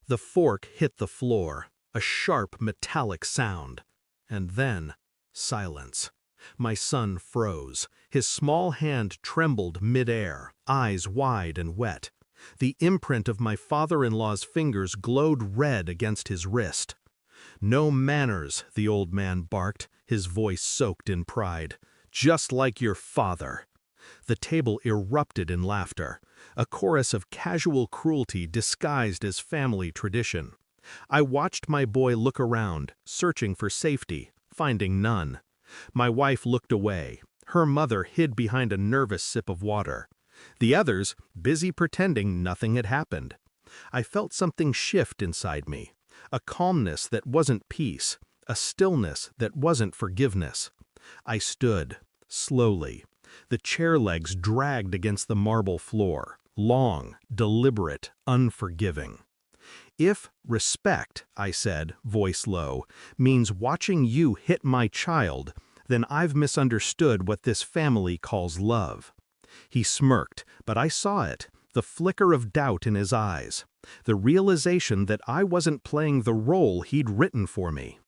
The fork hit the floor, a sharp metallic sound. And then, silence. My son froze. His small hand trembled mid-air, eyes wide and wet. The imprint of my father-in-law's fingers glowed red against his wrist. "No manners," the old man barked, his voice soaked in pride. "Just like your father." The table erupted in laughter, a chorus of casual cruelty disguised as family tradition. I watched my boy look around, searching for safety, finding none. My wife looked away. Her mother hid behind a nervous sip of water. The others, busy pretending nothing had happened. I felt something shift inside me, a calmness that wasn't peace, a stillness that wasn't forgiveness. I stood, slowly. The chair legs dragged against the marble floor, long, deliberate, unforgiving. "If respect," I said, voice low, "means watching you hit my child, then I've misunderstood what this family calls love." He smirked, but I saw it, the flicker of doubt in his eyes, the realization that I wasn't playing the role he'd written for me.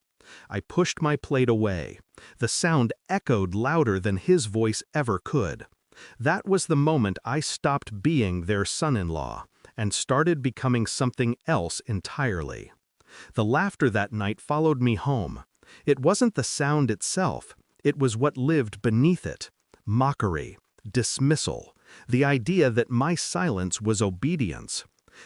I pushed my plate away. The sound echoed louder than his voice ever could. That was the moment I stopped being their son-in-law and started becoming something else entirely. The laughter that night followed me home. It wasn't the sound itself, it was what lived beneath it. Mockery, dismissal, the idea that my silence was obedience.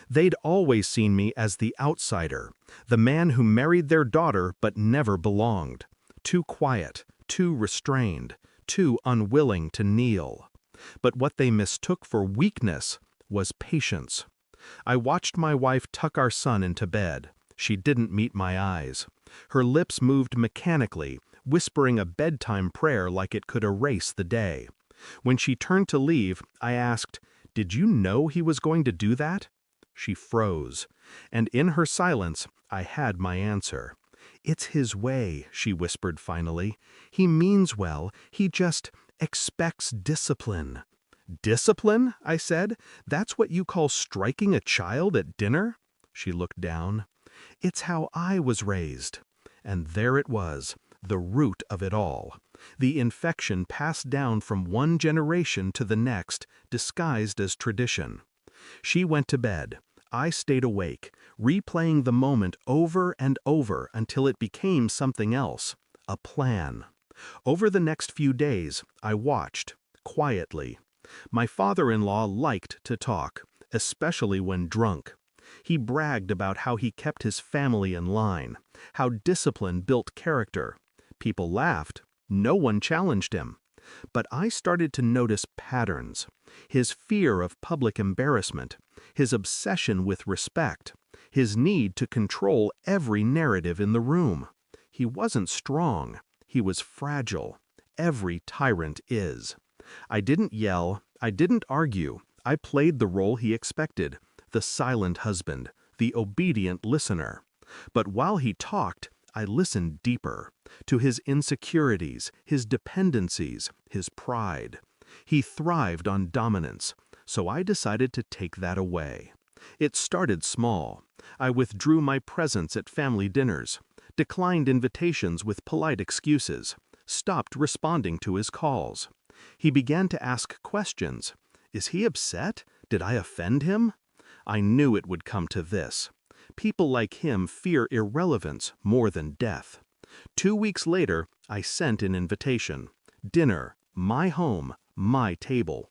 They'd always seen me as the outsider, the man who married their daughter but never belonged. Too quiet, too restrained, too unwilling to kneel. But what they mistook for weakness was patience. I watched my wife tuck our son into bed. She didn't meet my eyes. Her lips moved mechanically, whispering a bedtime prayer like it could erase the day. When she turned to leave, I asked, "Did you know he was going to do that?" She froze, and in her silence, I had my answer. "It's his way," she whispered finally. "He means well, he just expects discipline." "Discipline?" I said. "That's what you call striking a child at dinner?" She looked down. "It's how I was raised." And there it was, the root of it all. The infection passed down from one generation to the next, disguised as tradition. She went to bed. I stayed awake, replaying the moment over and over until it became something else, a plan. Over the next few days, I watched, quietly. My father-in-law liked to talk, especially when drunk. He bragged about how he kept his family in line, how discipline built character. People laughed. No one challenged him. But I started to notice patterns. His fear of public embarrassment, his obsession with respect, his need to control every narrative in the room. He wasn't strong. He was fragile. Every tyrant is. I didn't yell. I didn't argue. I played the role he expected, the silent husband, the obedient listener. But while he talked, I listened deeper, to his insecurities, his dependencies, his pride. He thrived on dominance, so I decided to take that away. It started small. I withdrew my presence at family dinners, declined invitations with polite excuses, stopped responding to his calls. He began to ask questions. Is he upset? Did I offend him? I knew it would come to this. People like him fear irrelevance more than death. 2 weeks later, I sent an invitation. Dinner, my home, my table.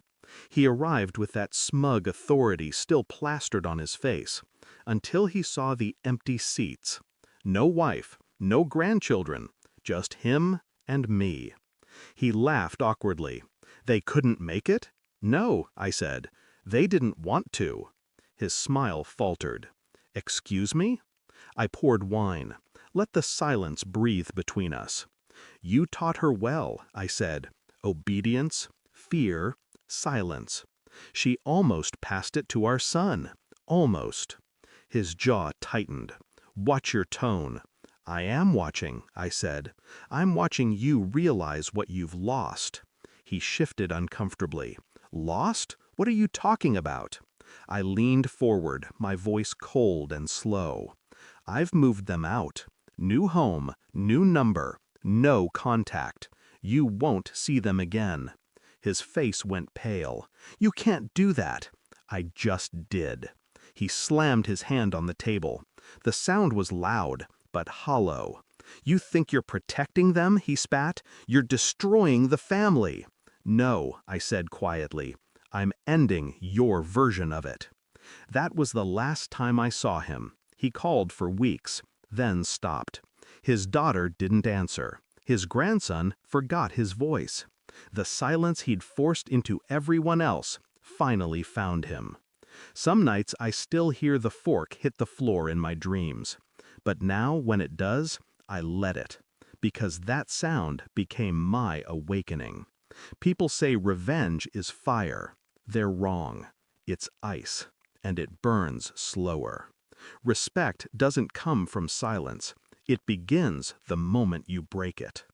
He arrived with that smug authority still plastered on his face, until he saw the empty seats. No wife, no grandchildren, just him and me. He laughed awkwardly. They couldn't make it? No, I said. They didn't want to. His smile faltered. Excuse me? I poured wine. Let the silence breathe between us. You taught her well, I said. Obedience, fear, silence. She almost passed it to our son. Almost. His jaw tightened. Watch your tone. I am watching, I said. I'm watching you realize what you've lost. He shifted uncomfortably. Lost? What are you talking about? I leaned forward, my voice cold and slow. I've moved them out. New home, new number, no contact. You won't see them again. His face went pale. You can't do that. I just did. He slammed his hand on the table. The sound was loud, but hollow. You think you're protecting them, he spat. You're destroying the family. No, I said quietly. I'm ending your version of it. That was the last time I saw him. He called for weeks, then stopped. His daughter didn't answer. His grandson forgot his voice. The silence he'd forced into everyone else finally found him. Some nights I still hear the fork hit the floor in my dreams. But now, when it does, I let it. Because that sound became my awakening. People say revenge is fire. They're wrong. It's ice, and it burns slower. Respect doesn't come from silence. It begins the moment you break it.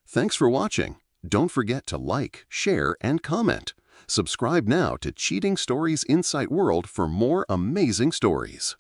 Thanks for watching. Don't forget to like, share, and comment. Subscribe now to Cheating Stories Insight World for more amazing stories.